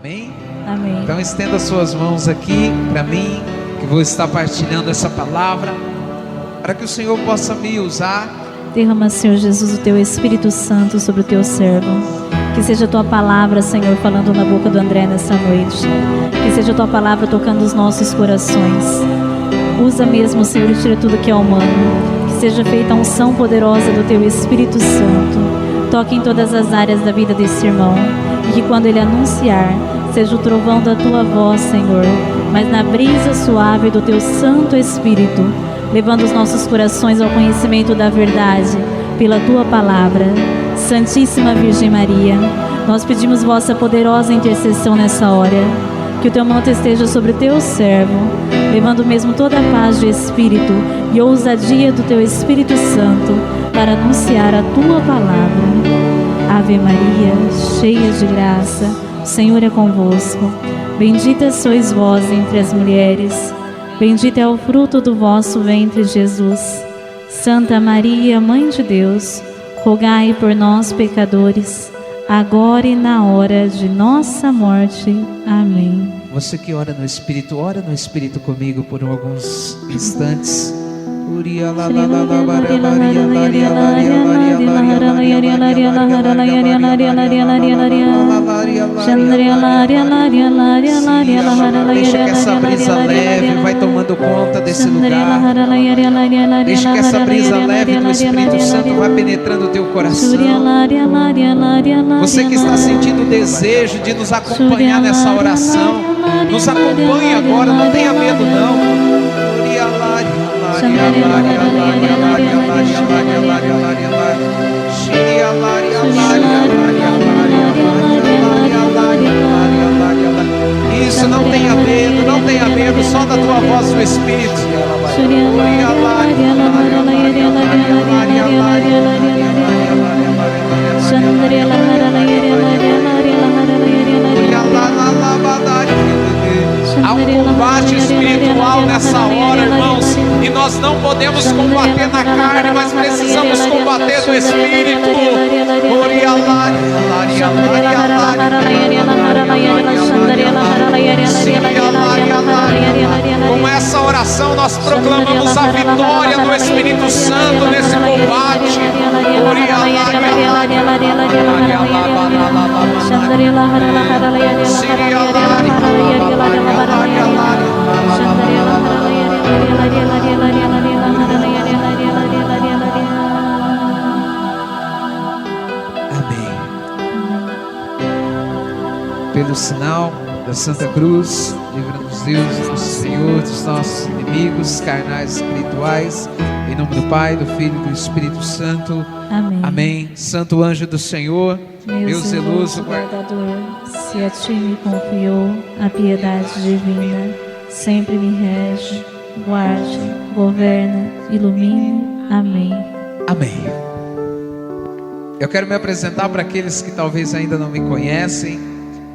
Amém? Amém. Então estenda suas mãos aqui para mim, que vou estar partilhando essa palavra, para que o Senhor possa me usar. Derrama, Senhor Jesus, o Teu Espírito Santo sobre o Teu servo. Que seja a Tua palavra, Senhor, falando na boca do André nessa noite. Que seja a Tua palavra tocando os nossos corações. Usa mesmo, Senhor, e tira tudo que é humano. Que seja feita a unção poderosa do Teu Espírito Santo. Toque em todas as áreas da vida desse irmão. E que quando ele anunciar, seja o trovão da Tua voz, Senhor, mas na brisa suave do Teu Santo Espírito, levando os nossos corações ao conhecimento da verdade, pela Tua palavra. Santíssima Virgem Maria, nós pedimos vossa poderosa intercessão nessa hora, que o Teu manto esteja sobre o Teu servo, levando mesmo toda a paz de Espírito e ousadia do Teu Espírito Santo, para anunciar a Tua palavra. Ave Maria, cheia de graça, o Senhor é convosco. Bendita sois vós entre as mulheres, bendito é o fruto do vosso ventre, Jesus. Santa Maria, Mãe de Deus, rogai por nós, pecadores, agora e na hora de nossa morte. Amém. Você que ora no Espírito comigo por alguns instantes. Deixa que essa brisa leve vai tomando conta desse lugar. Deixa que essa brisa leve do Espírito Santo vai penetrando o teu coração. Você que está sentindo o desejo de nos acompanhar nessa oração, nos acompanhe agora, não tenha medo não. Isso, não tenha medo, só da tua voz o Espírito. Há um combate espiritual nessa hora, irmãos, e nós não podemos combater na carne, mas precisamos combater no Espírito. Com essa oração nós proclamamos a vitória do Espírito Santo nesse combate. Amém. Pelo sinal da Santa Cruz, livra-nos Deus, nosso Senhor, dos nossos inimigos carnais e espirituais. Em nome do Pai, do Filho e do Espírito Santo. Amém. Amém. Santo anjo do Senhor, meu zeloso guardador, se a Ti me confiou a piedade divina, sempre me rege, guarde, governa, ilumine. Amém. Amém. Eu quero me apresentar para aqueles que talvez ainda não me conhecem.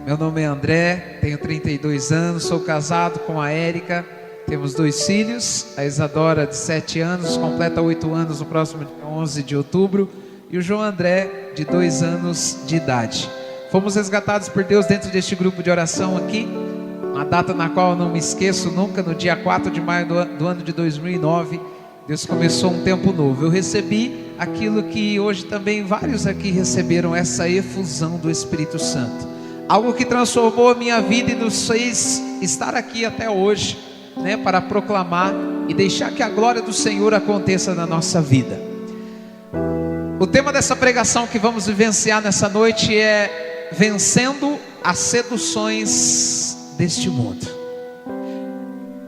Meu nome é André, tenho 32 anos, sou casado com a Érica. Temos 2 filhos, a Isadora de 7 anos, completa 8 anos no próximo dia 11 de outubro, e o João André de 2 anos de idade. Fomos resgatados por Deus dentro deste grupo de oração aqui, uma data na qual eu não me esqueço nunca, no dia 4 de maio do ano de 2009, Deus começou um tempo novo. Eu recebi aquilo que hoje também vários aqui receberam, essa efusão do Espírito Santo. Algo que transformou a minha vida e nos fez estar aqui até hoje, para proclamar e deixar que a glória do Senhor aconteça na nossa vida. O tema dessa pregação que vamos vivenciar nessa noite é vencendo as seduções deste mundo.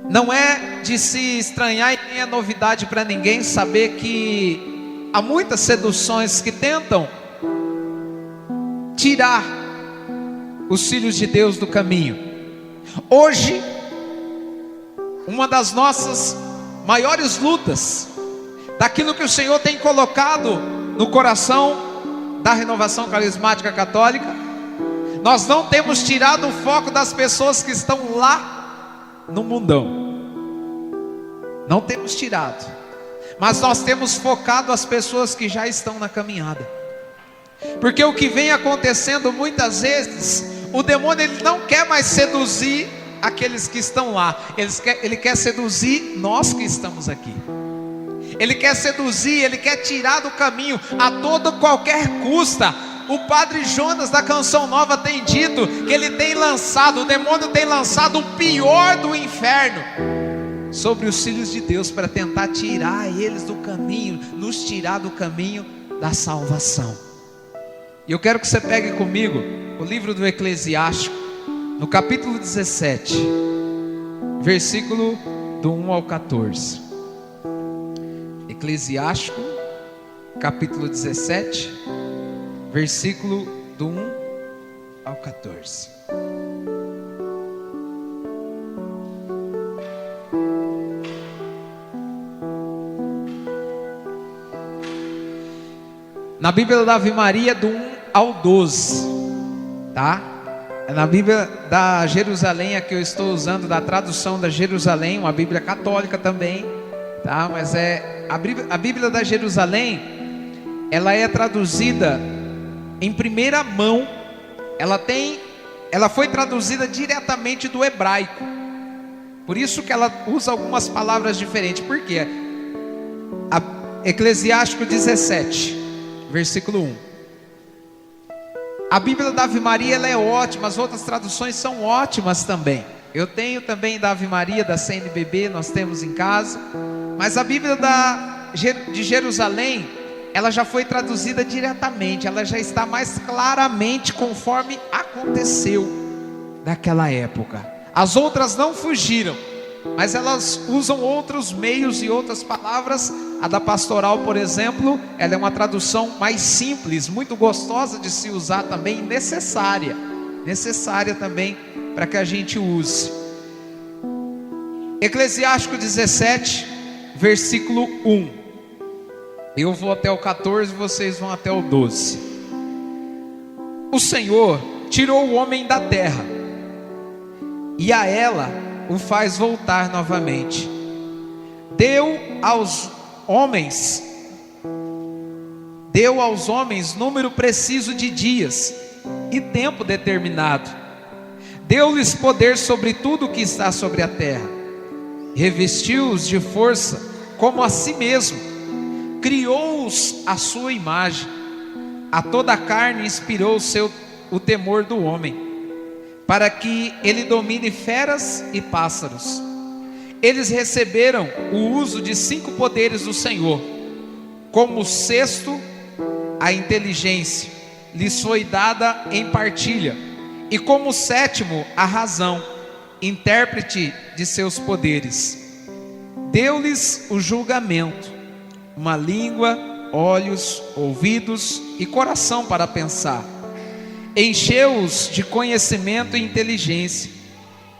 Não é de se estranhar e nem é novidade para ninguém saber que há muitas seduções que tentam tirar os filhos de Deus do caminho. Hoje, uma das nossas maiores lutas, daquilo que o Senhor tem colocado no coração da Renovação Carismática Católica, nós não temos tirado o foco das pessoas que estão lá no mundão. Não temos tirado, mas nós temos focado as pessoas que já estão na caminhada. Porque o que vem acontecendo muitas vezes, O demônio, ele não quer mais seduzir aqueles que estão lá. Ele quer seduzir nós que estamos aqui. Ele quer seduzir, ele quer tirar do caminho a toda qualquer custa. O Padre Jonas da Canção Nova tem dito que ele tem lançado, o demônio tem lançado o pior do inferno sobre os filhos de Deus, para tentar tirar eles do caminho, nos tirar do caminho da salvação. E eu quero que você pegue comigo o livro do Eclesiástico, no capítulo 17, versículo do 1 ao 14. Eclesiástico, capítulo 17, versículo do 1 ao 14. Na Bíblia da Ave Maria, do 1 ao 12, tá? É na Bíblia da Jerusalém, a que eu estou usando, da tradução da Jerusalém, uma Bíblia católica também, tá? Mas é a Bíblia da Jerusalém, ela é traduzida em primeira mão. Ela foi traduzida diretamente do hebraico. Por isso que ela usa algumas palavras diferentes. Por quê? Eclesiástico 17, versículo 1. A Bíblia da Ave Maria, ela é ótima. As outras traduções são ótimas também. Eu tenho também da Ave Maria, da CNBB, nós temos em casa. Mas a Bíblia de Jerusalém, ela já foi traduzida diretamente. Ela já está mais claramente conforme aconteceu naquela época. As outras não fugiram, mas elas usam outros meios e outras palavras. A da Pastoral, por exemplo, ela é uma tradução mais simples, muito gostosa de se usar também, necessária também para que a gente use. Eclesiástico 17, versículo 1. Eu vou até o 14, vocês vão até o 12. O Senhor tirou o homem da terra, e a ela o faz voltar novamente. Deu aos homens número preciso de dias e tempo determinado. Deu-lhes poder sobre tudo o que está sobre a terra. Revestiu-os de força como a si mesmo. Criou-os à sua imagem. A toda a carne inspirou o temor do homem, para que ele domine feras e pássaros. Eles receberam o uso de 5 poderes do Senhor. Como o sexto, a inteligência lhes foi dada em partilha, e como o sétimo, a razão, intérprete de seus poderes. Deu-lhes o julgamento, uma língua, olhos, ouvidos e coração para pensar. Encheu-os de conhecimento e inteligência,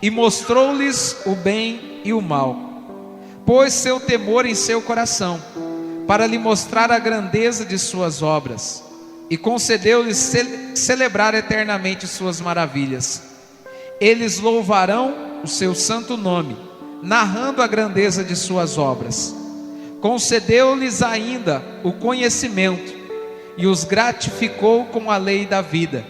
e mostrou-lhes o bem e o mal. Pôs seu temor em seu coração, para lhe mostrar a grandeza de suas obras, e concedeu-lhes celebrar eternamente suas maravilhas. Eles louvarão o seu santo nome, narrando a grandeza de suas obras. Concedeu-lhes ainda o conhecimento, e os gratificou com a lei da vida,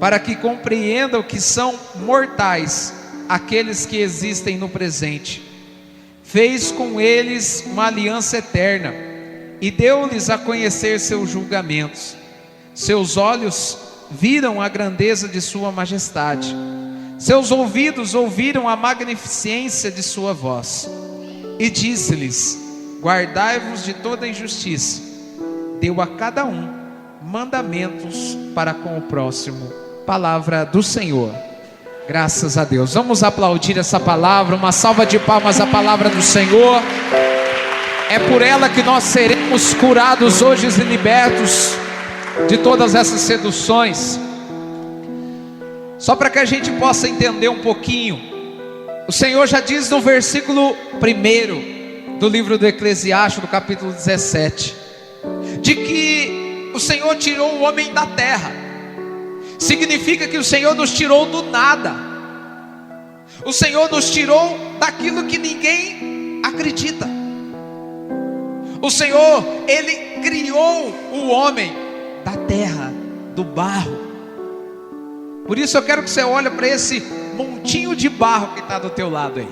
para que compreendam que são mortais aqueles que existem no presente. Fez com eles uma aliança eterna, e deu-lhes a conhecer seus julgamentos. Seus olhos viram a grandeza de sua majestade, seus ouvidos ouviram a magnificência de sua voz. E disse-lhes: guardai-vos de toda injustiça. Deu a cada um mandamentos para com o próximo. Palavra do Senhor. Graças a Deus. Vamos aplaudir essa palavra, uma salva de palmas à palavra do Senhor. É por ela que nós seremos curados hoje e libertos de todas essas seduções. Só para que a gente possa entender um pouquinho, o Senhor já diz no versículo 1 do livro do Eclesiástico, do capítulo 17, de que o Senhor tirou o homem da terra. Significa que o Senhor nos tirou do nada. O Senhor nos tirou daquilo que ninguém acredita. O Senhor, Ele criou o homem da terra, do barro. Por isso eu quero que você olhe para esse montinho de barro que está do teu lado aí.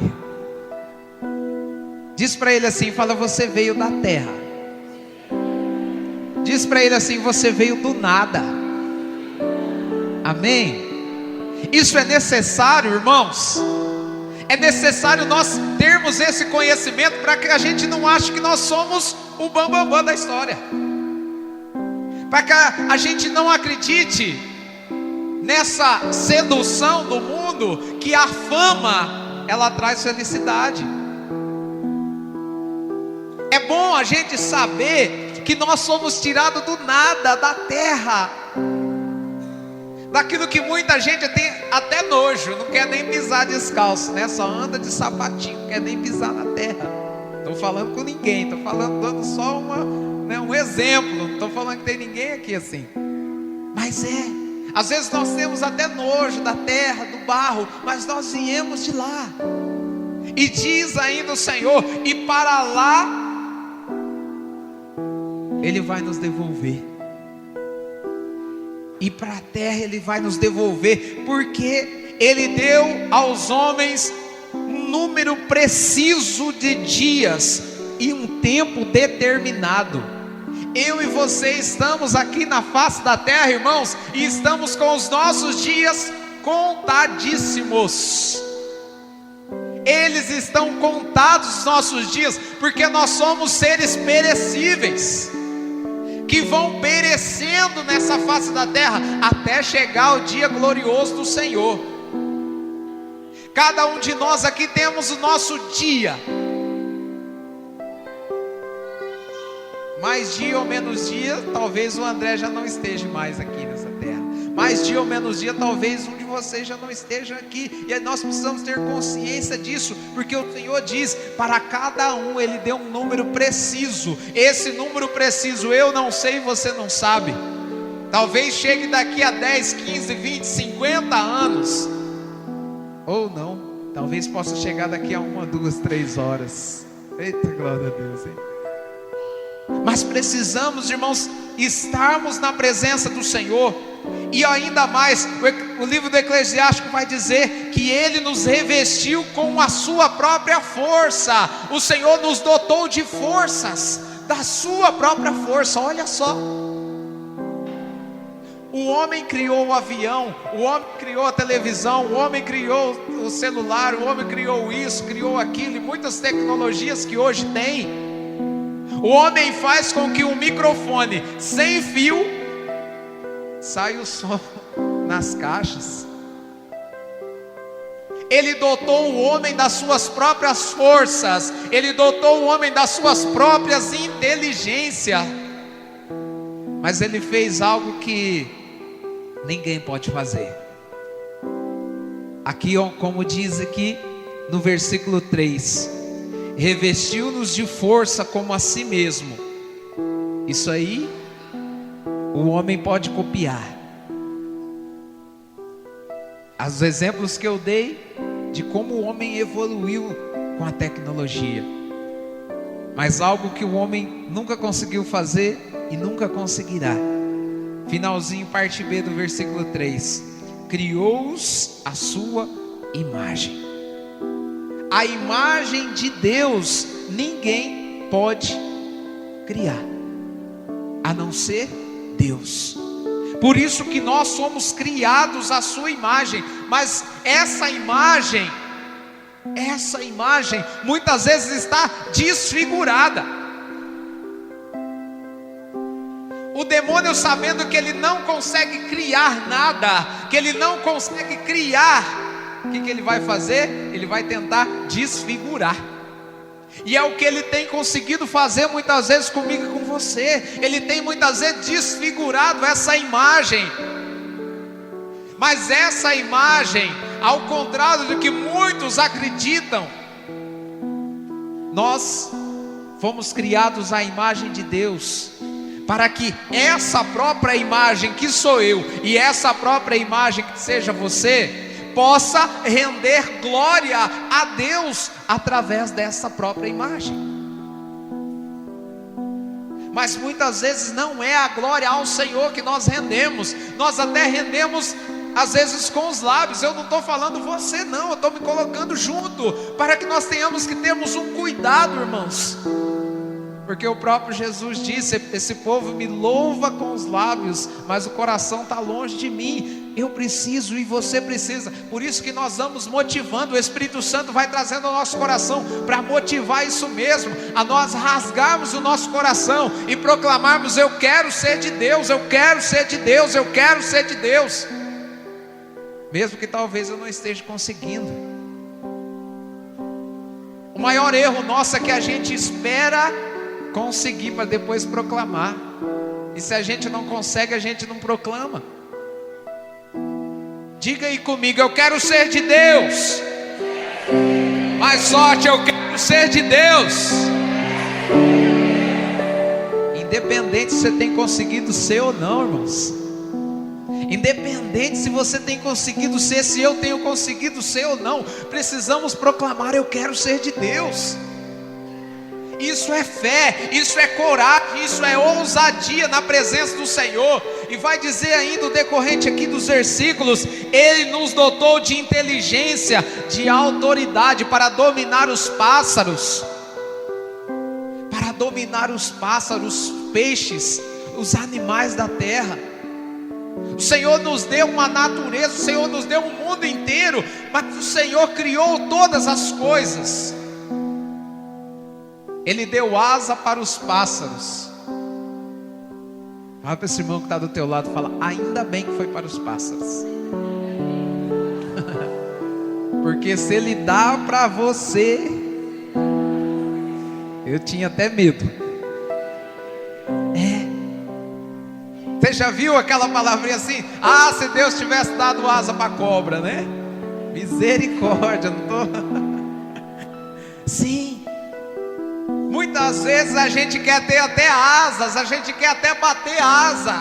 Diz para ele assim, fala: você veio da terra. Diz para ele assim: você veio do nada. Amém? Isso é necessário, irmãos. É necessário nós termos esse conhecimento para que a gente não ache que nós somos o bambambam da história, para que a gente não acredite nessa sedução do mundo, que a fama ela traz felicidade. É bom a gente saber que nós somos tirados do nada, da terra, daquilo que muita gente tem até nojo, não quer nem pisar descalço, né? Só anda de sapatinho, não quer nem pisar na terra. Estou falando com ninguém, estou falando, dando só um exemplo, não estou falando que tem ninguém aqui assim. Mas às vezes nós temos até nojo da terra, do barro, mas nós viemos de lá. E diz ainda o Senhor: e para lá Ele vai nos devolver. E para a terra Ele vai nos devolver, porque Ele deu aos homens um número preciso de dias e um tempo determinado. Eu e você estamos aqui na face da terra, irmãos, e estamos com os nossos dias contadíssimos. Eles estão contados, os nossos dias, porque nós somos seres perecíveis, que vão perecendo nessa face da terra, até chegar o dia glorioso do Senhor. Cada um de nós aqui temos o nosso dia. Mais dia ou menos dia, talvez o André já não esteja mais aqui nessa terra. Mais dia ou menos dia, talvez um de vocês já não esteja aqui. E nós precisamos ter consciência disso, porque o Senhor diz: para cada um Ele deu um número preciso. Esse número preciso eu não sei, você não sabe. Talvez chegue daqui a 10, 15, 20, 50 anos. Ou não, talvez possa chegar daqui a 1, 2, 3 horas. Eita, glória a Deus, hein? Mas precisamos, irmãos, estarmos na presença do Senhor. E ainda mais, o livro do Eclesiástico vai dizer que Ele nos revestiu com a sua própria força. O Senhor nos dotou de forças, da sua própria força. Olha só, o homem criou o avião, o homem criou a televisão, o homem criou o celular, o homem criou isso, criou aquilo, e muitas tecnologias que hoje tem. O homem faz com que um microfone sem fio saia o som nas caixas. Ele dotou o homem das suas próprias forças. Ele dotou o homem das suas próprias inteligências. Mas Ele fez algo que ninguém pode fazer. Aqui, como diz aqui no versículo 3: revestiu-nos de força como a si mesmo. Isso aí o homem pode copiar. Os exemplos que eu dei de como o homem evoluiu com a tecnologia, mas algo que o homem nunca conseguiu fazer e nunca conseguirá. Finalzinho, parte B do versículo 3: criou-os a sua imagem. A imagem de Deus ninguém pode criar, a não ser Deus. Por isso que nós somos criados à sua imagem. Mas essa imagem muitas vezes está desfigurada. O demônio, sabendo que ele não consegue criar nada, que ele não consegue criar, o que ele vai fazer? Ele vai tentar desfigurar. E é o que ele tem conseguido fazer muitas vezes comigo e com você. Ele tem muitas vezes desfigurado essa imagem. Mas essa imagem, ao contrário do que muitos acreditam, nós fomos criados à imagem de Deus, para que essa própria imagem que sou eu, e essa própria imagem que seja você, possa render glória a Deus através dessa própria imagem. Mas muitas vezes não é a glória ao Senhor que nós rendemos. Nós até rendemos às vezes com os lábios. Eu não estou falando você não, eu estou me colocando junto, para que nós tenhamos que termos um cuidado, irmãos. Porque o próprio Jesus disse: esse povo me louva com os lábios, mas o coração está longe de mim. Eu preciso e você precisa. Por isso que nós vamos motivando. O Espírito Santo vai trazendo ao nosso coração para motivar isso mesmo, a nós rasgarmos o nosso coração e proclamarmos: eu quero ser de Deus, eu quero ser de Deus, eu quero ser de Deus. Mesmo que talvez eu não esteja conseguindo. O maior erro nosso é que a gente espera conseguir para depois proclamar. E se a gente não consegue, a gente não proclama. Diga aí comigo: eu quero ser de Deus. Mais forte: eu quero ser de Deus. Independente se você tem conseguido ser ou não, irmãos. Independente se você tem conseguido ser, se eu tenho conseguido ser ou não, precisamos proclamar: eu quero ser de Deus. Isso é fé, isso é coragem, isso é ousadia na presença do Senhor. E vai dizer ainda o decorrente aqui dos versículos: Ele nos dotou de inteligência, de autoridade para dominar os pássaros. Para dominar os pássaros, os peixes, os animais da terra. O Senhor nos deu uma natureza, o Senhor nos deu um mundo inteiro, mas o Senhor criou todas as coisas. Ele deu asa para os pássaros. Fala para esse irmão que está do teu lado, fala: ainda bem que foi para os pássaros. Porque se ele dá para você, eu tinha até medo. Você já viu aquela palavrinha assim: ah, se Deus tivesse dado asa para a cobra, né? Misericórdia, não tô... Sim. Muitas vezes a gente quer ter até asas, a gente quer até bater asa.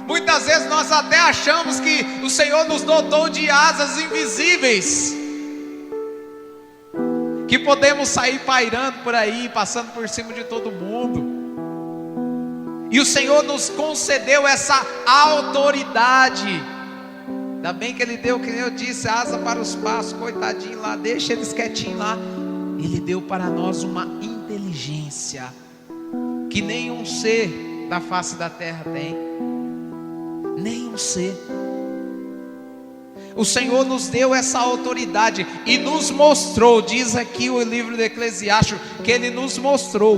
Muitas vezes nós até achamos que o Senhor nos dotou de asas invisíveis, que podemos sair pairando por aí, passando por cima de todo mundo. E o Senhor nos concedeu essa autoridade. Ainda bem que Ele deu, que eu disse, asa para os pássaros, coitadinho lá, deixa eles quietinhos lá. Ele deu para nós uma inteligência que nenhum ser da face da terra tem. Nenhum ser. O Senhor nos deu essa autoridade e nos mostrou, diz aqui o livro de Eclesiastes, que Ele nos mostrou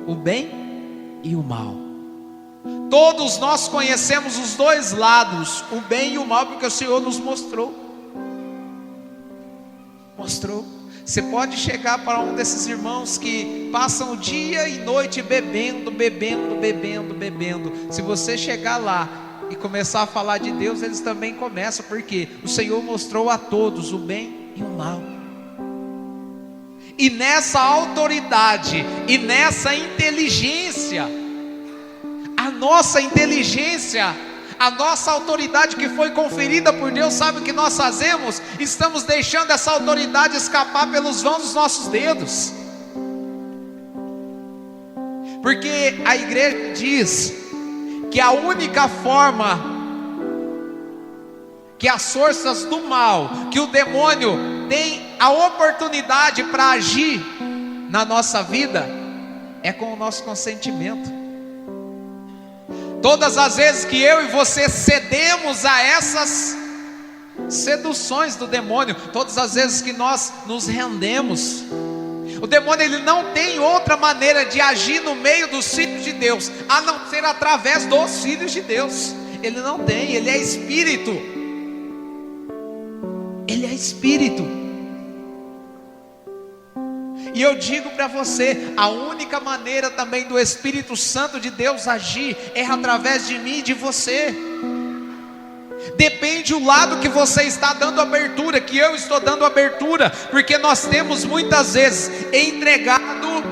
o bem e o mal. Todos nós conhecemos os dois lados, o bem e o mal, porque o Senhor nos mostrou. Mostrou. Você pode chegar para um desses irmãos que passam dia e noite bebendo. Se você chegar lá e começar a falar de Deus, eles também começam, porque o Senhor mostrou a todos o bem e o mal. E nessa autoridade e nessa inteligência, a nossa inteligência, a nossa autoridade que foi conferida por Deus, sabe o que nós fazemos? Estamos deixando essa autoridade escapar pelos vãos dos nossos dedos. Porque a igreja diz que a única forma que as forças do mal, que o demônio tem a oportunidade para agir na nossa vida, é com o nosso consentimento. Todas as vezes que eu e você cedemos a essas seduções do demônio, todas as vezes que nós nos rendemos, o demônio ele não tem outra maneira de agir no meio dos filhos de Deus, a não ser através dos filhos de Deus. Ele não tem, ele é espírito. Ele é espírito. E eu digo para você, a única maneira também do Espírito Santo de Deus agir é através de mim e de você. Depende o lado que você está dando abertura, que eu estou dando abertura, porque nós temos muitas vezes entregado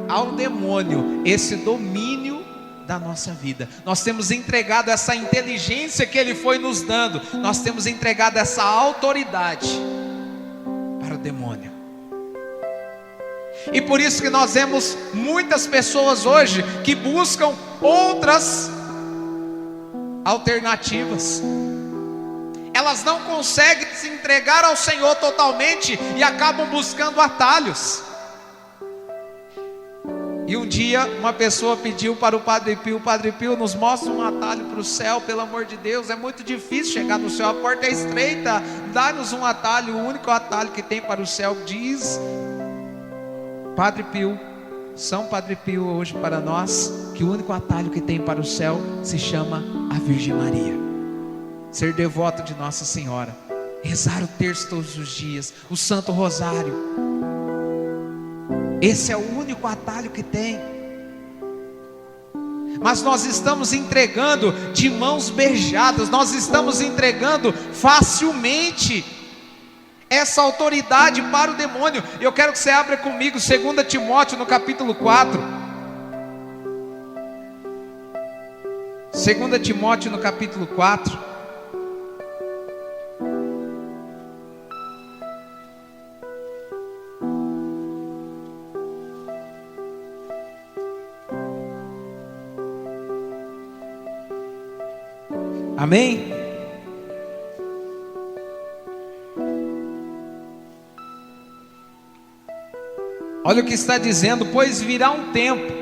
ao demônio esse domínio da nossa vida. Nós temos entregado essa inteligência que ele foi nos dando, nós temos entregado essa autoridade para o demônio. E por isso que nós vemos muitas pessoas hoje que buscam outras alternativas. elas não conseguem se entregar ao Senhor totalmente e acabam buscando atalhos. E um dia uma pessoa pediu para o Padre Pio: Padre Pio, nos mostra um atalho para o céu, pelo amor de Deus, é muito difícil chegar no céu, a porta é estreita, dá-nos um atalho, o único atalho que tem para o céu. Diz Padre Pio, São Padre Pio hoje para nós, que o único atalho que tem para o céu se chama a Virgem Maria. Ser devoto de Nossa Senhora, rezar o terço todos os dias, o Santo Rosário. Esse é o único atalho que tem. Mas nós estamos entregando de mãos beijadas, nós estamos entregando facilmente essa autoridade para o demônio. Eu quero que você abra comigo 2 Timóteo no capítulo 4. 2 Timóteo no capítulo 4. Amém? Olha o que está dizendo: pois virá um tempo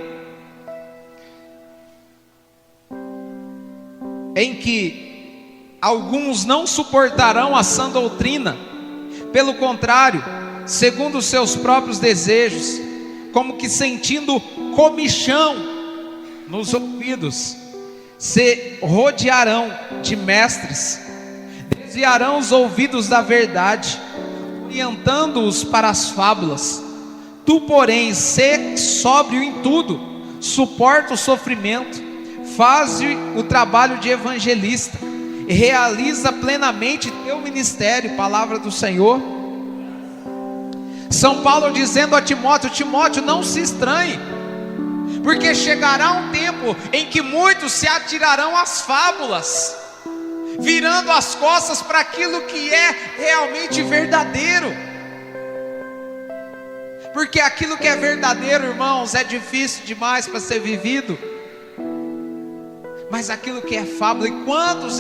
em que alguns não suportarão a sã doutrina, pelo contrário, segundo os seus próprios desejos, como que sentindo comichão nos ouvidos, se rodearão de mestres, desviarão os ouvidos da verdade, orientando-os para as fábulas. Tu, porém, sê sóbrio em tudo, suporta o sofrimento, faz o trabalho de evangelista, e realiza plenamente teu ministério. Palavra do Senhor. São Paulo dizendo a Timóteo: Timóteo, não se estranhe, porque chegará um tempo em que muitos se atirarão às fábulas, virando as costas para aquilo que é realmente verdadeiro. Porque aquilo que é verdadeiro, irmãos, é difícil demais para ser vivido. Mas aquilo que é fábula, e quantos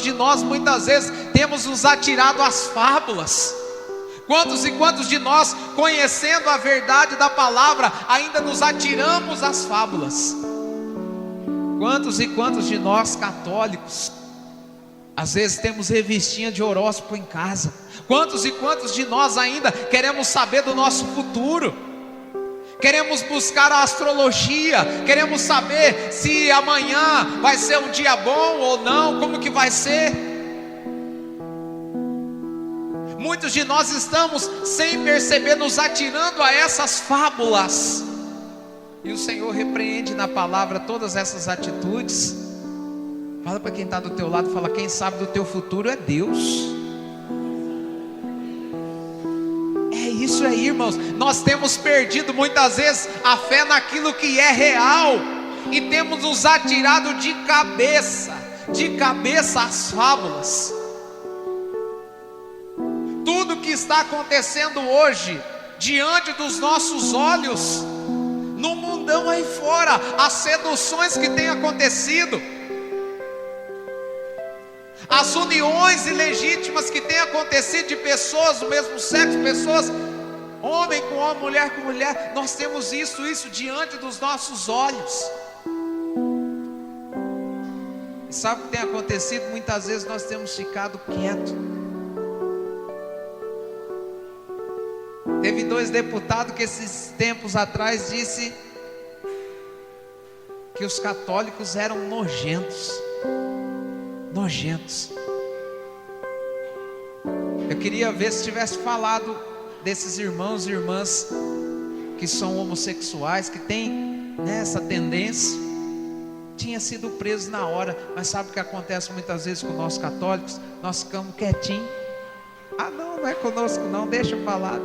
de nós muitas vezes temos nos atirado às fábulas? Quantos e quantos de nós, conhecendo a verdade da palavra, ainda nos atiramos às fábulas? Quantos e quantos de nós católicos, às vezes temos revistinha de horóscopo em casa? Quantos e quantos de nós ainda queremos saber do nosso futuro? Queremos buscar a astrologia, queremos saber se amanhã vai ser um dia bom ou não, como que vai ser? Muitos de nós estamos, sem perceber, nos atirando a essas fábulas. E o Senhor repreende na palavra todas essas atitudes. Fala para quem está do teu lado, fala: quem sabe do teu futuro é Deus. É isso aí, irmãos. Nós temos perdido muitas vezes a fé naquilo que é real, e temos nos atirado de cabeça às fábulas. Tudo que está acontecendo hoje, diante dos nossos olhos, no mundão aí fora, as seduções que têm acontecido, as uniões ilegítimas que têm acontecido de pessoas do mesmo sexo, pessoas, homem com homem, mulher com mulher, nós temos isso diante dos nossos olhos. E sabe o que tem acontecido? Muitas vezes nós temos ficado quietos. Teve 2 deputados que esses tempos atrás disse que os católicos eram nojentos. Eu queria ver se tivesse falado desses irmãos e irmãs que são homossexuais, que têm, né, essa tendência. Tinha sido preso na hora. Mas sabe o que acontece muitas vezes com nós católicos? Nós ficamos quietinhos. Ah, não é conosco não, deixa falar.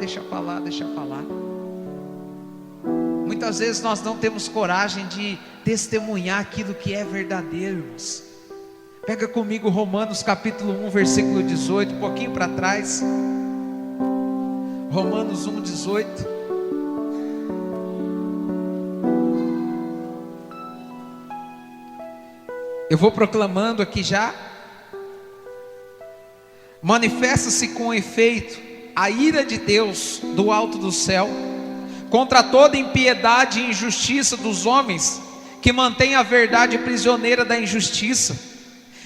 Muitas vezes nós não temos coragem de testemunhar aquilo que é verdadeiro, irmãos. Pega comigo Romanos capítulo 1, versículo 18, um pouquinho para trás. Romanos 1, 18. Eu vou proclamando aqui já. manifesta-se com efeito a ira de Deus do alto do céu contra toda impiedade e injustiça dos homens que mantêm a verdade prisioneira da injustiça.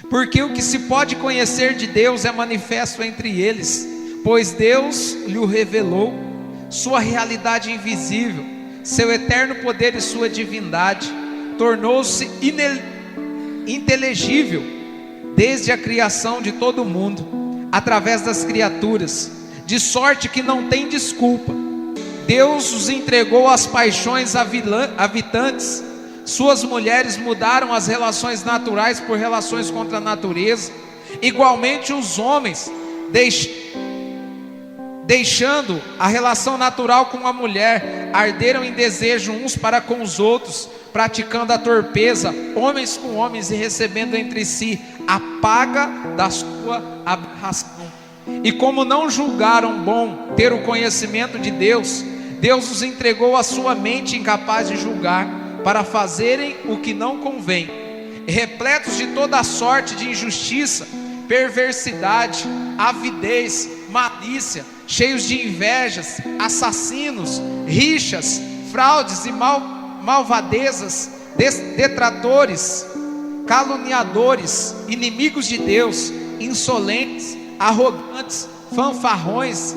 Porque o que se pode conhecer de Deus é manifesto entre eles, pois Deus lhe revelou sua realidade invisível, seu eterno poder e sua divindade. Tornou-se inteligível desde a criação de todo o mundo, através das criaturas, de sorte que não tem desculpa. Deus os entregou às paixões habitantes. Suas mulheres mudaram as relações naturais por relações contra a natureza. Igualmente os homens, deixando a relação natural com a mulher, arderam em desejo uns para com os outros, praticando a torpeza, homens com homens, e recebendo entre si a paga da sua aberração. E como não julgaram bom ter o conhecimento de Deus, Deus os entregou a sua mente incapaz de julgar, para fazerem o que não convém, repletos de toda sorte de injustiça, perversidade, avidez, malícia, cheios de invejas, assassinos, rixas, fraudes e malvadezas, detratores, caluniadores, inimigos de Deus, insolentes, arrogantes, fanfarrões,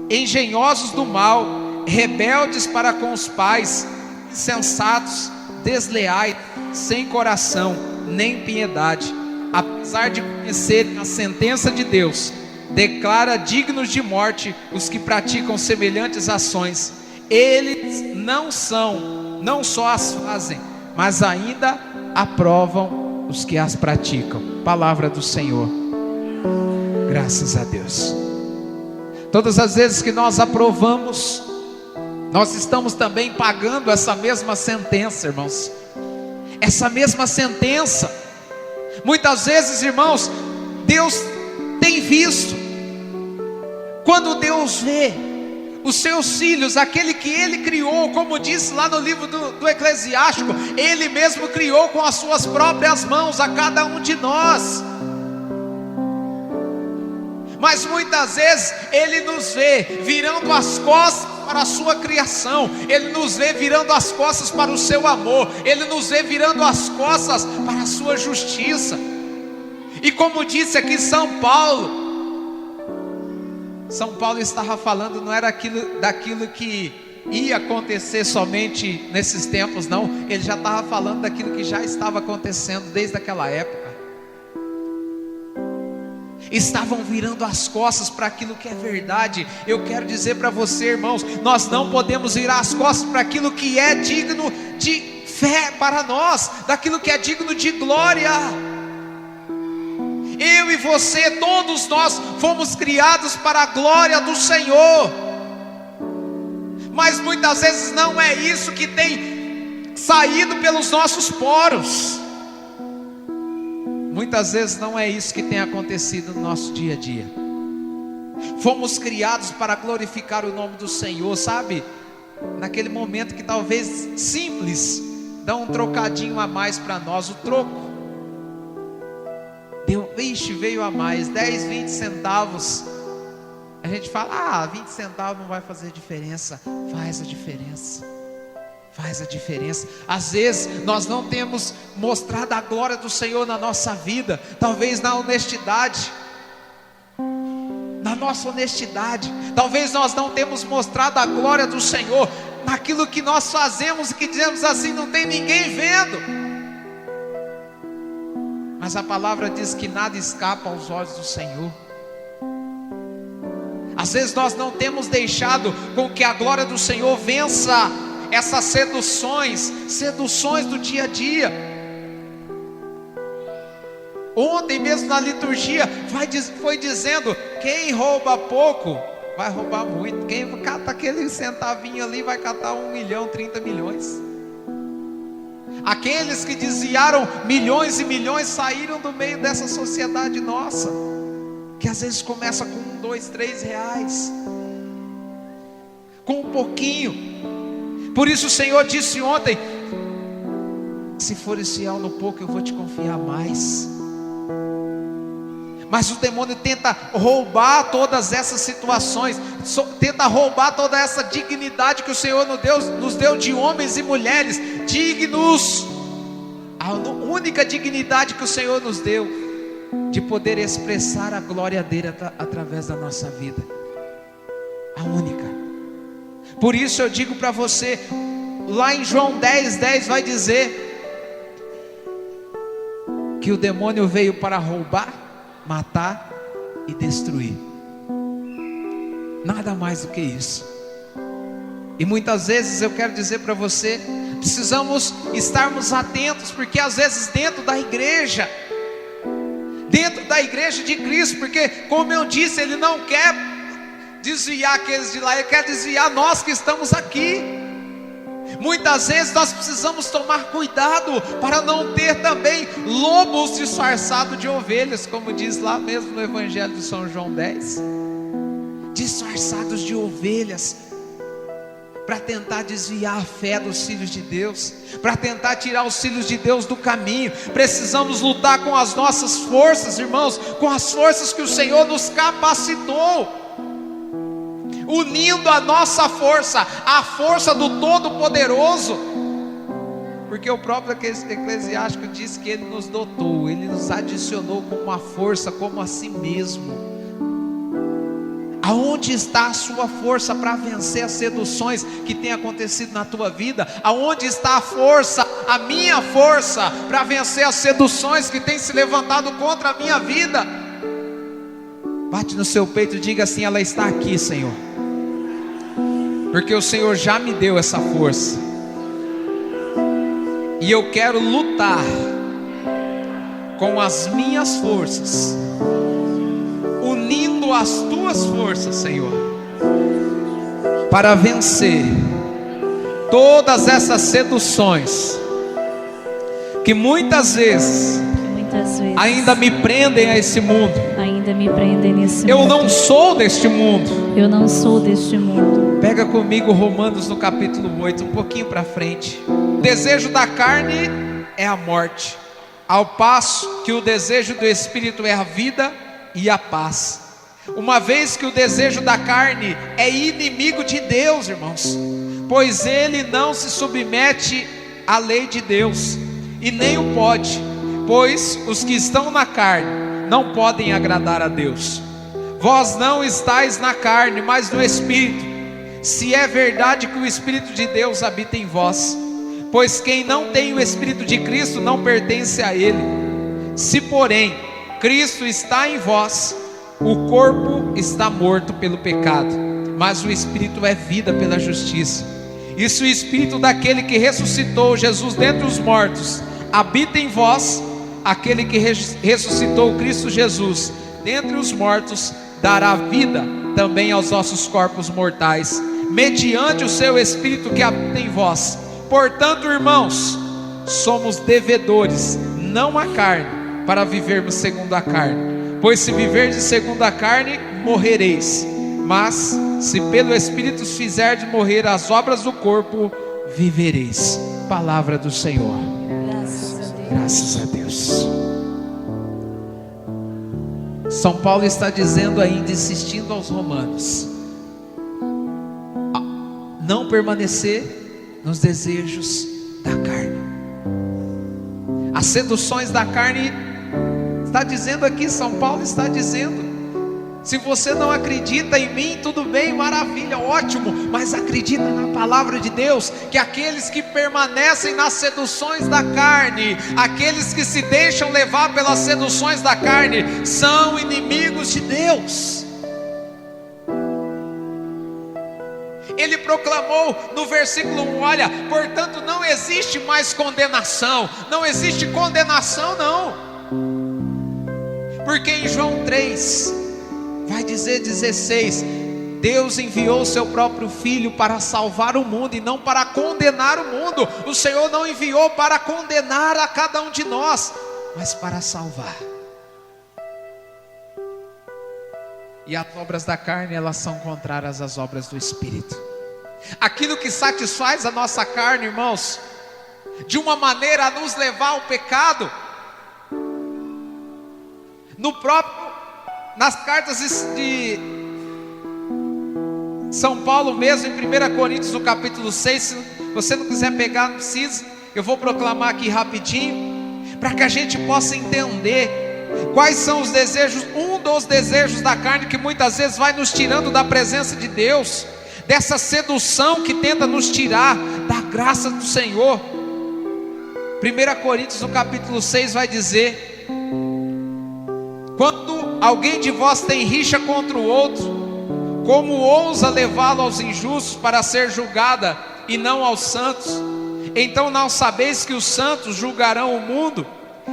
engenhosos do mal, rebeldes para com os pais, insensatos, desleais, sem coração, nem piedade. Apesar de conhecerem a sentença de Deus, declara dignos de morte os que praticam semelhantes ações. Eles não só as fazem, mas ainda aprovam os que as praticam. Palavra do Senhor. Graças a Deus. Todas as vezes que nós aprovamos, nós estamos também pagando essa mesma sentença, irmãos. Essa mesma sentença. Muitas vezes, irmãos, Deus tem visto. Quando Deus vê os seus filhos, aquele que Ele criou, como disse lá no livro do Eclesiástico, Ele mesmo criou com as suas próprias mãos a cada um de nós. Mas muitas vezes Ele nos vê virando as costas para a sua criação, Ele nos vê virando as costas para o seu amor, Ele nos vê virando as costas para a sua justiça. E como disse aqui São Paulo estava falando, não era daquilo que ia acontecer somente nesses tempos, não. Ele já estava falando daquilo que já estava acontecendo desde aquela época. Estavam virando as costas para aquilo que é verdade. Eu quero dizer para você, irmãos, nós não podemos virar as costas para aquilo que é digno de fé para nós, daquilo que é digno de glória. Eu e você, todos nós fomos criados para a glória do Senhor, mas muitas vezes não é isso que tem saído pelos nossos poros. Muitas vezes não é isso que tem acontecido no nosso dia a dia. Fomos criados para glorificar o nome do Senhor, sabe? Naquele momento que talvez simples, dá um trocadinho a mais para nós, o troco. Veio a mais, 10, 20 centavos. A gente fala, 20 centavos não vai fazer diferença. Faz a diferença. Faz a diferença. Às vezes nós não temos mostrado a glória do Senhor na nossa vida, talvez na honestidade, na nossa honestidade. Talvez nós não temos mostrado a glória do Senhor naquilo que nós fazemos e que dizemos assim, não tem ninguém vendo. Mas a palavra diz que nada escapa aos olhos do Senhor. Às vezes nós não temos deixado com que a glória do Senhor vença essas seduções do dia a dia. Ontem mesmo na liturgia foi dizendo, quem rouba pouco vai roubar muito. Quem cata aquele centavinho ali vai catar 1 milhão, 30 milhões. Aqueles que desviaram milhões e milhões saíram do meio dessa sociedade nossa, que às vezes começa com 1, 2, 3 reais, com um pouquinho. Por isso o Senhor disse ontem, se fores fiel no pouco, eu vou te confiar mais. Mas o demônio tenta roubar todas essas situações, tenta roubar toda essa dignidade que o Senhor nos deu de homens e mulheres dignos. A única dignidade que o Senhor nos deu, de poder expressar a glória dele através da nossa vida. A única. Por isso eu digo para você, lá em João 10:10 vai dizer que o demônio veio para roubar, matar e destruir. Nada mais do que isso. E muitas vezes eu quero dizer para você, precisamos estarmos atentos, porque às vezes dentro da igreja de Cristo, porque como eu disse, Ele não quer desviar aqueles de lá, Ele quer desviar nós que estamos aqui. Muitas vezes nós precisamos tomar cuidado para não ter também lobos disfarçados de ovelhas, como diz lá mesmo no Evangelho de São João 10, disfarçados de ovelhas, para tentar desviar a fé dos filhos de Deus, para tentar tirar os filhos de Deus do caminho. Precisamos lutar com as nossas forças, irmãos, com as forças que o Senhor nos capacitou, unindo a nossa força, a força do Todo-Poderoso, porque o próprio Eclesiástico diz que Ele nos dotou, Ele nos adicionou com uma força como a si mesmo. Aonde está a sua força para vencer as seduções que tem acontecido na tua vida? Aonde está a força, a minha força, para vencer as seduções que tem se levantado contra a minha vida? Bate no seu peito e diga assim: ela está aqui, Senhor, porque o Senhor já me deu essa força, e eu quero lutar com as minhas forças, unindo as tuas forças, Senhor, para vencer todas essas seduções que muitas vezes ainda me prendem a esse mundo. Eu não sou deste mundo. Pega comigo Romanos no capítulo 8, um pouquinho para frente. O desejo da carne é a morte, ao passo que o desejo do Espírito é a vida e a paz. Uma vez que o desejo da carne é inimigo de Deus, irmãos, pois ele não se submete à lei de Deus, e nem o pode, pois os que estão na carne não podem agradar a Deus. Vós não estáis na carne, mas no Espírito, se é verdade que o Espírito de Deus habita em vós. Pois quem não tem o Espírito de Cristo não pertence a Ele. Se porém Cristo está em vós, o corpo está morto pelo pecado, mas o Espírito é vida pela justiça. E se o Espírito daquele que ressuscitou Jesus dentre os mortos habita em vós, aquele que ressuscitou Cristo Jesus dentre os mortos dará vida também aos vossos corpos mortais, mediante o seu Espírito que habita em vós. Portanto, irmãos, somos devedores, não à carne, para vivermos segundo a carne. Pois se viverdes segundo a carne, morrereis. Mas se pelo Espírito fizerdes morrer as obras do corpo, vivereis. Palavra do Senhor. Graças a Deus. São Paulo está dizendo ainda, insistindo aos romanos, não permanecer nos desejos da carne. As seduções da carne, está dizendo aqui, São Paulo está dizendo, se você não acredita em mim, tudo bem, maravilha, ótimo, mas acredita na palavra de Deus, que aqueles que permanecem nas seduções da carne, aqueles que se deixam levar pelas seduções da carne, são inimigos de Deus. Ele proclamou no versículo 1, olha, portanto não existe mais condenação, não existe condenação não, porque em João 3, vai dizer 16, Deus enviou o seu próprio Filho para salvar o mundo e não para condenar o mundo. O Senhor não enviou para condenar a cada um de nós, mas para salvar. E as obras da carne, elas são contrárias às obras do Espírito. Aquilo que satisfaz a nossa carne, irmãos, de uma maneira a nos levar ao pecado, no próprio nas cartas de São Paulo mesmo, em 1 Coríntios, no capítulo 6, se você não quiser pegar, não precisa, eu vou proclamar aqui rapidinho, para que a gente possa entender quais são os desejos, um dos desejos da carne que muitas vezes vai nos tirando da presença de Deus, dessa sedução que tenta nos tirar da graça do Senhor. 1 Coríntios no capítulo 6 vai dizer: quando alguém de vós tem rixa contra o outro, como ousa levá-lo aos injustos para ser julgada e não aos santos? Então não sabeis que os santos julgarão o mundo?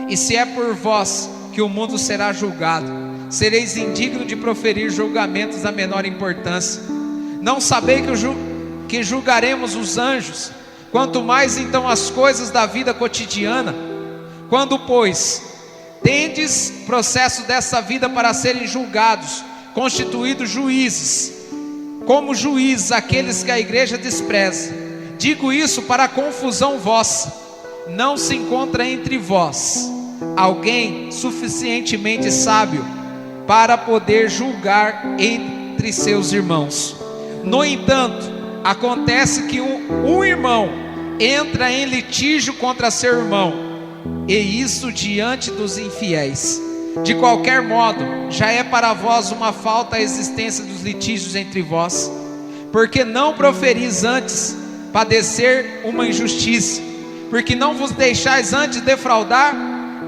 E se é por vós que o mundo será julgado, sereis indignos de proferir julgamentos da menor importância. Não sabeis que julgaremos os anjos? Quanto mais então as coisas da vida cotidiana. Quando, pois, tendes processo dessa vida para serem julgados, constituídos juízes, como juízes aqueles que a igreja despreza. Digo isso para a confusão vossa. Não se encontra entre vós alguém suficientemente sábio para poder julgar entre seus irmãos. No entanto, acontece que um irmão entra em litígio contra seu irmão, e isso diante dos infiéis. De qualquer modo, já é para vós uma falta a existência dos litígios entre vós, porque não proferis antes padecer uma injustiça, porque não vos deixais antes defraudar.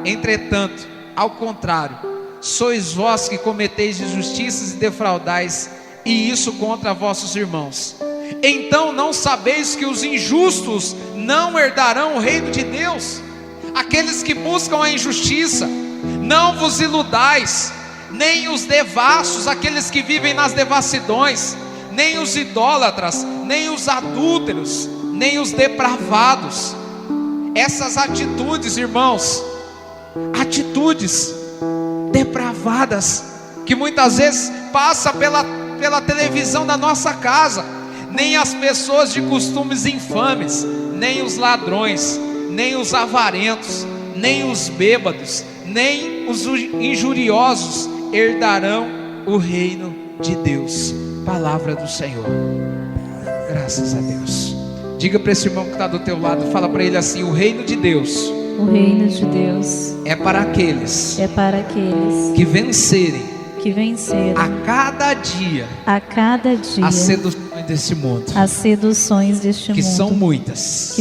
Entretanto, ao contrário, sois vós que cometeis injustiças e defraudais, e isso contra vossos irmãos. Então não sabeis que os injustos não herdarão o reino de Deus? Aqueles que buscam a injustiça. Não vos iludais, nem os devassos, aqueles que vivem nas devassidões, nem os idólatras, nem os adúlteros, nem os depravados. Essas atitudes, irmãos, atitudes depravadas, que muitas vezes passa pela televisão da nossa casa. Nem as pessoas de costumes infames, nem os ladrões, nem os avarentos, nem os bêbados, nem os injuriosos herdarão o reino de Deus. Palavra do Senhor. Graças a Deus. Diga para esse irmão que está do teu lado, fala para ele assim: o reino de Deus, o reino de Deus é para aqueles que vencerem a cada dia as seduções desse mundo, que são muitas.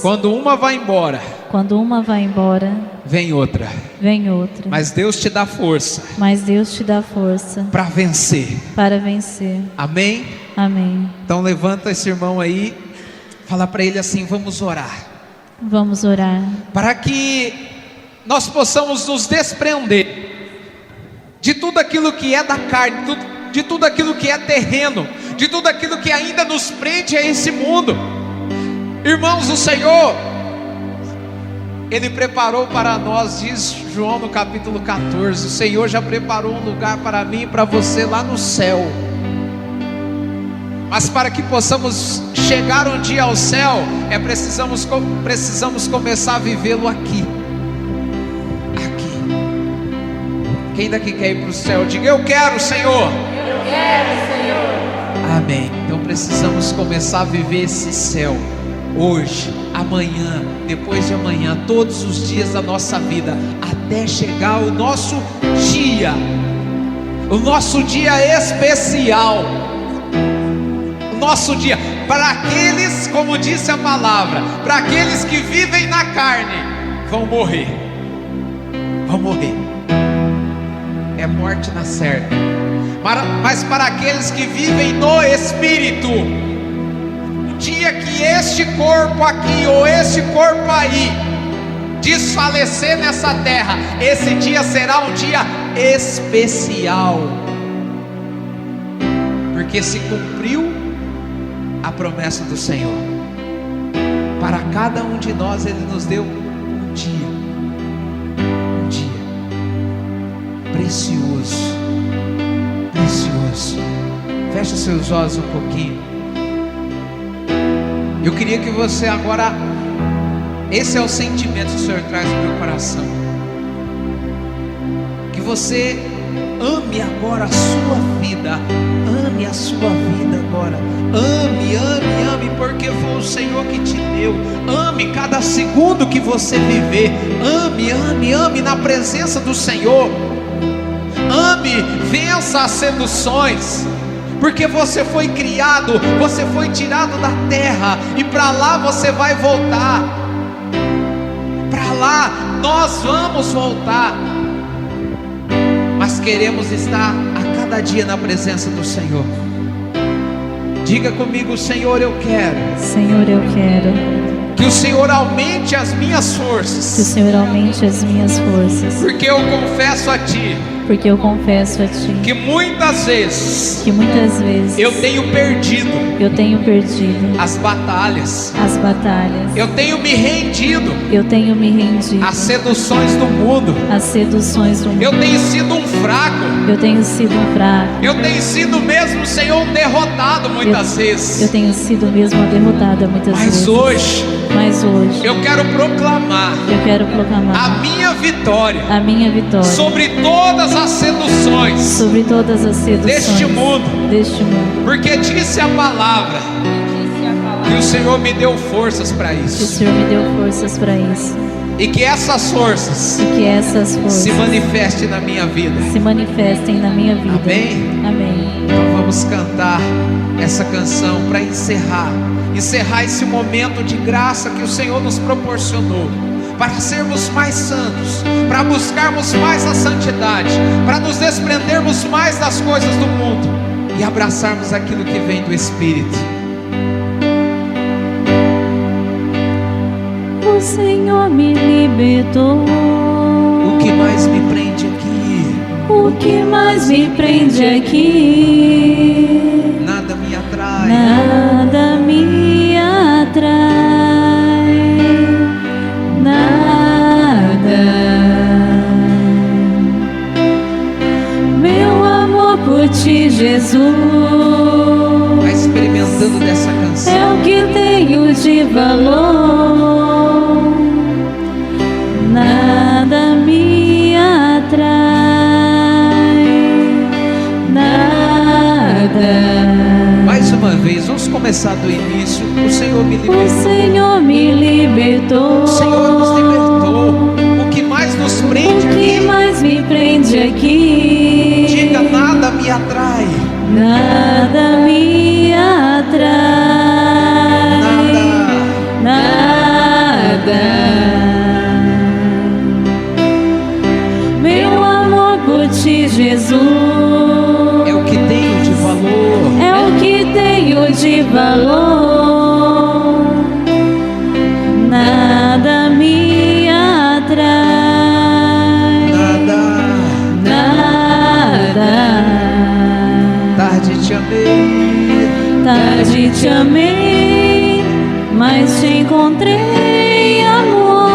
Quando uma vai embora, vem outra. Mas Deus te dá força para vencer. Amém? Amém. Então levanta esse irmão aí, fala para ele assim: vamos orar. Vamos orar. Para que nós possamos nos desprender de tudo aquilo que é da carne, de tudo aquilo que é terreno, de tudo aquilo que ainda nos prende a esse mundo. Irmãos, o Senhor, Ele preparou para nós, diz João no capítulo 14, o Senhor já preparou um lugar para mim e para você lá no céu. Mas para que possamos chegar um dia ao céu, precisamos começar a vivê-lo aqui. Quem daqui quer ir para o céu? Diga: eu quero, Senhor. Eu quero, Senhor. Amém. Então precisamos começar a viver esse céu hoje, amanhã, depois de amanhã, todos os dias da nossa vida, até chegar o nosso dia especial, o nosso dia, para aqueles, como disse a palavra, para aqueles que vivem na carne, vão morrer, é morte na certa. Mas para aqueles que vivem no Espírito, o dia que este corpo aqui ou este corpo aí desfalecer nessa terra, esse dia será um dia especial, porque se cumpriu a promessa do Senhor. Para cada um de nós Ele nos deu um dia precioso. Feche seus olhos um pouquinho. Eu queria que você agora, esse é o sentimento que o Senhor traz no meu coração, que você ame agora a sua vida. Ame a sua vida agora. Ame, ame, ame, porque foi o Senhor que te deu. Ame cada segundo que você viver. Ame, ame, ame na presença do Senhor. Ame, vença as seduções, porque você foi criado, você foi tirado da terra, e para lá você vai voltar. Para lá nós vamos voltar, mas queremos estar a cada dia na presença do Senhor. Diga comigo: Senhor, eu quero. Senhor, eu quero Que o Senhor aumente as minhas que o forças, Senhor aumente as minhas forças, porque eu confesso a Ti porque eu confesso a Ti que muitas vezes que muitas vezes eu tenho perdido eu tenho perdido as batalhas, as batalhas, eu tenho me rendido eu tenho me rendido às seduções do mundo, às seduções do mundo, eu tenho sido um fraco, eu tenho sido um fraco, eu tenho sido mesmo, Senhor, um derrotado muitas eu vezes, tenho sido mesmo uma derrotada muitas vezes, mas hoje eu quero proclamar a minha vitória a minha vitória sobre todas as seduções sobre todas as seduções deste mundo, porque disse a palavra que o Senhor me deu forças para que o isso, Senhor me deu forças para isso, e que essas forças e que essas forças se manifestem na minha vida. se manifestem na minha vida. Amém? Amém. Então vamos cantar essa canção para encerrar esse momento de graça que o Senhor nos proporcionou, para sermos mais santos, para buscarmos mais a santidade, para nos desprendermos mais das coisas do mundo e abraçarmos aquilo que vem do Espírito. O Senhor me libertou. O que mais me prende aqui? O que mais me prende aqui? Nada me atrai. Nada me atrai. Nada. Meu amor por Ti, Jesus, Vai experimentando dessa canção. é o que tenho de valor. Nada me atrai, nada. Mais uma vez, vamos começar do início. O Senhor me libertou. O Senhor me libertou. O Senhor nos libertou. O que mais nos prende O que aqui? mais me prende aqui? Diga: nada me atrai. Nada me atrai. Nada. Meu amor por Ti, Jesus, É o que tenho de valor. é o que tenho de valor. Nada me atrai. Nada. Tarde te amei. Tarde te amei, mas te encontrei, amor.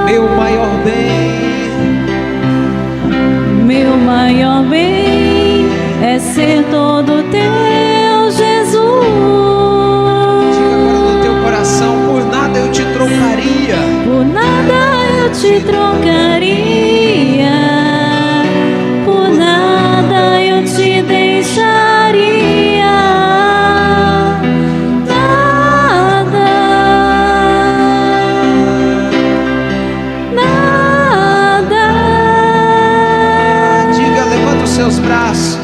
Meu maior bem. Meu maior bem é ser todo teu, Jesus. Diga agora no teu coração: por nada eu te trocaria. Por nada eu te trocaria, por nada eu te deixaria. Nada, nada. Diga, levanta os seus braços.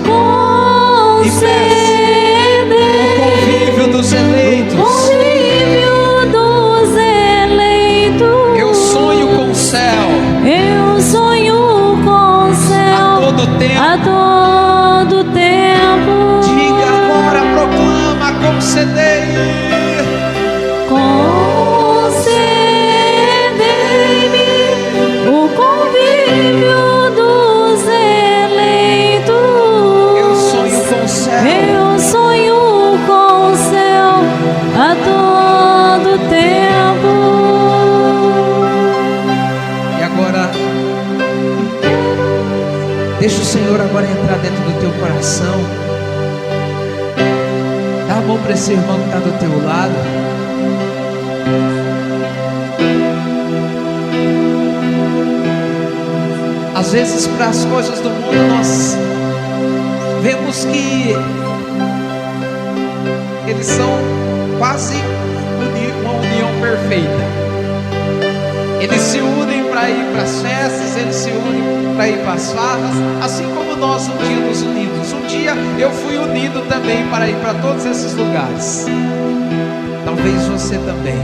Convívio dos eleitos. Convívio dos eleitos. Eu sonho com o céu. Eu sonho com o céu A todo tempo. a todo tempo. Diga agora, proclama: concedei. Concedei-me o convívio dos eleitos. Eu sonho com o céu. Eu sonho com o céu a todo tempo. E agora, deixa o Senhor agora entrar dentro do teu coração. Dá a mão para esse irmão que está do teu lado. Às vezes para as coisas do mundo nós vemos que eles são quase uma união perfeita. Eles se unem para ir para as festas, eles se unem para ir para as farras, assim como nós um dia nos unimos. Um dia eu fui unido também para ir para todos esses lugares. Talvez você também.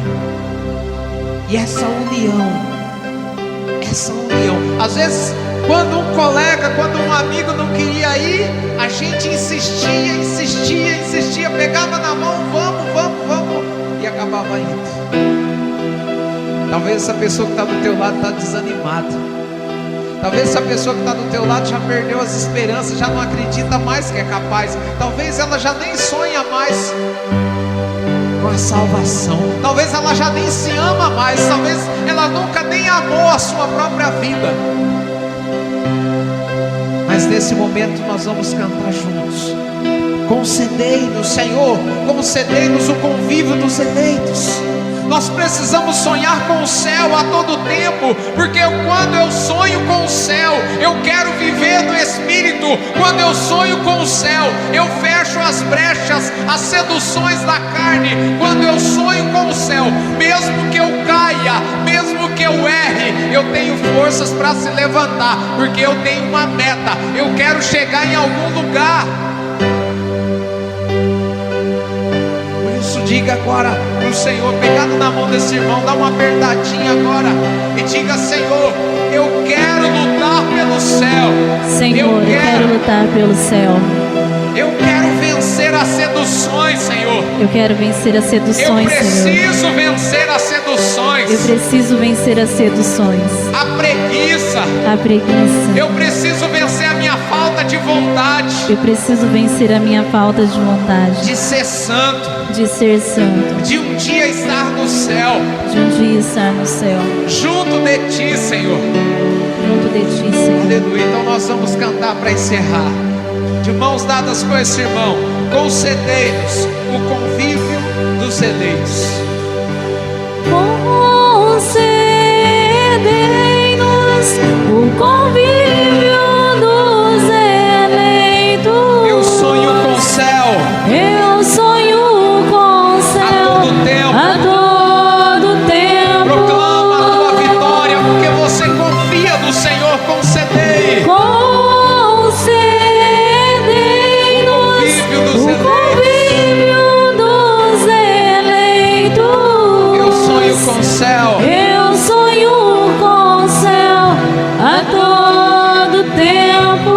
E essa união, às vezes quando um colega, quando um amigo não queria ir, a gente insistia, pegava na mão, vamos, e acabava indo. Talvez essa pessoa que está do teu lado está desanimada. Talvez essa pessoa que está do teu lado já perdeu as esperanças, já não acredita mais que é capaz. Talvez ela já nem sonha mais com a salvação. Talvez ela já nem se ama mais. Talvez ela nunca nem amou a sua própria vida. Mas nesse momento nós vamos cantar juntos. Concedei-nos, Senhor, concedei-nos o convívio dos eleitos. Nós precisamos sonhar com o céu a todo tempo, porque quando eu sonho com o céu, eu quero viver no Espírito. Quando eu sonho com o céu, eu fecho as brechas, as seduções da carne. Quando eu sonho com o céu, mesmo que eu caia, mesmo que eu erre, eu tenho forças para se levantar, porque eu tenho uma meta, eu quero chegar em algum lugar. Diga agora para o Senhor, pegado na mão desse irmão, dá uma apertadinha agora e diga: Senhor, eu quero lutar pelo céu. Senhor, eu quero lutar pelo céu. Eu quero vencer as seduções, Senhor. Eu quero vencer as seduções, Senhor. Eu preciso vencer as seduções. Eu preciso vencer as seduções. A preguiça. Eu preciso vencer a minha falta de vontade. Eu preciso vencer a minha falta de vontade. De ser santo. De ser santo. De um dia estar no céu. De um dia estar no céu. Junto de Ti, Senhor. Junto de Ti, Senhor. Aleluia. Então nós vamos cantar para encerrar. De mãos dadas com esse irmão, concedei-nos o convívio dos eleitos. Concedei-nos o convívio dos eleitos. Eu sonho com o céu. Eu sonho com o céu. A todo tempo. Proclama a tua vitória, porque você confia no Senhor. Concedei. Eu sonho com o céu a todo tempo.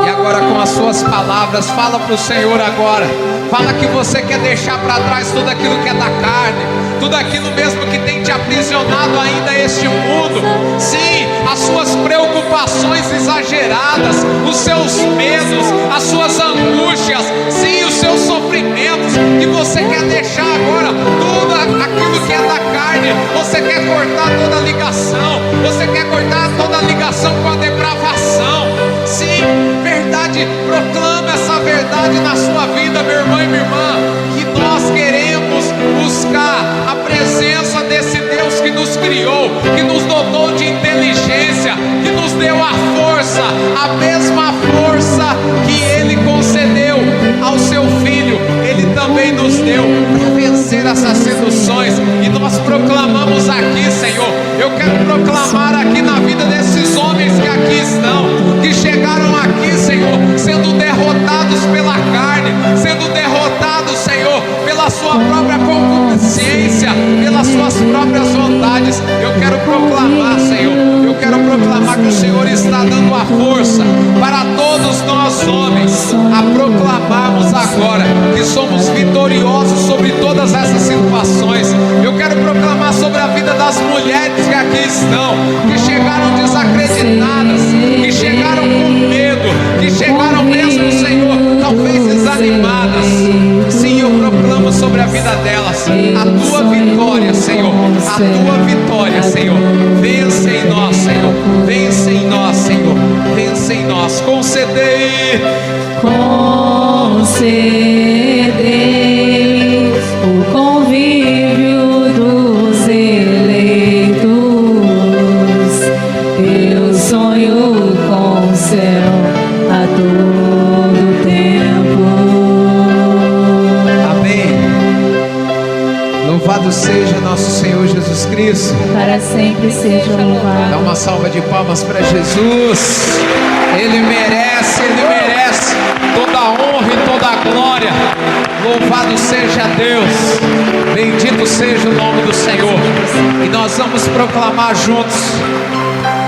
E agora com as suas palavras, fala para o Senhor agora. Fala que você quer deixar para trás tudo aquilo que é da carne, tudo aquilo mesmo que tem te aprisionado ainda a este mundo. Sim, as suas preocupações exageradas, os seus medos, as suas angústias, sim, os seus sofrimentos, que você quer deixar agora tudo aquilo que é da carne. Você quer cortar toda a ligação, você quer cortar toda a ligação com a depravação. Sim, verdade, proclama essa verdade na sua vida, meu irmão e minha irmã, que nós queremos buscar a presença desse Deus que nos criou, que nos dotou de inteligência, que nos deu a força, a mesma força que Ele concedeu ao seu Filho, Ele também nos deu para vencer essas seduções. E nós proclamamos aqui, Senhor, eu quero proclamar aqui na vida desses homens que aqui estão, que chegaram aqui, Senhor, sendo derrotados pela carne, sendo derrotados, Senhor, pela sua própria concupiscência, pelas suas próprias vontades. Eu quero proclamar, Senhor, eu quero proclamar que o Senhor está dando a força para todos nós homens a proclamarmos agora que somos vitoriosos sobre todas essas situações. Eu quero proclamar sobre a vida das mulheres que aqui estão, que chegaram desacreditadas, que chegaram com medo, que chegaram mesmo, Senhor, talvez desanimadas. Sim, eu proclamo sobre a vida delas a tua vitória, Senhor, a tua vitória, Senhor. Vence em nós, Senhor, vence em nós, Senhor, vence em nós. Concedei o convívio dos eleitos. Eu sonho Louvado seja nosso Senhor Jesus Cristo. Para sempre seja louvado. Dá uma salva de palmas para Jesus. Ele merece toda a honra e toda a glória. Louvado seja Deus. Bendito seja o nome do Senhor. E nós vamos proclamar juntos.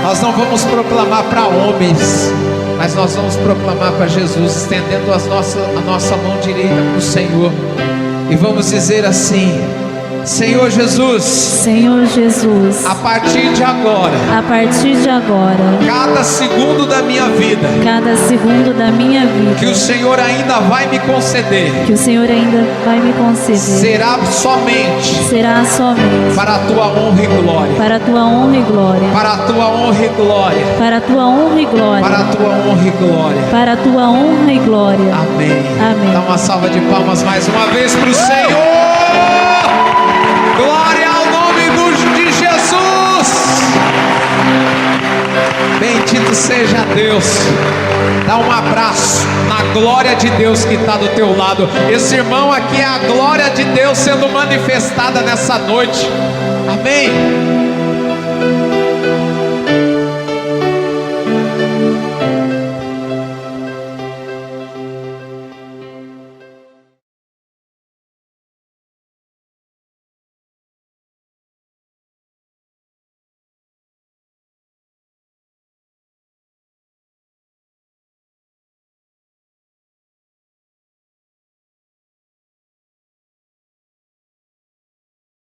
Nós não vamos proclamar para homens, mas nós vamos proclamar para Jesus, estendendo a nossa mão direita para o Senhor. E vamos dizer assim: Senhor Jesus, Senhor Jesus, a partir de agora, cada segundo da minha vida, que o Senhor ainda vai me conceder, será somente para a tua honra e glória, para a tua honra e glória, para a tua honra e glória, para a tua honra e glória, para a tua honra e glória, para a tua honra e glória. Amém. Amém. Dá uma salva de palmas mais uma vez para o Senhor. Glória ao nome de Jesus. Bendito seja Deus. Dá um abraço na glória de Deus que está do teu lado. Esse irmão aqui é a glória de Deus sendo manifestada nessa noite. Amém.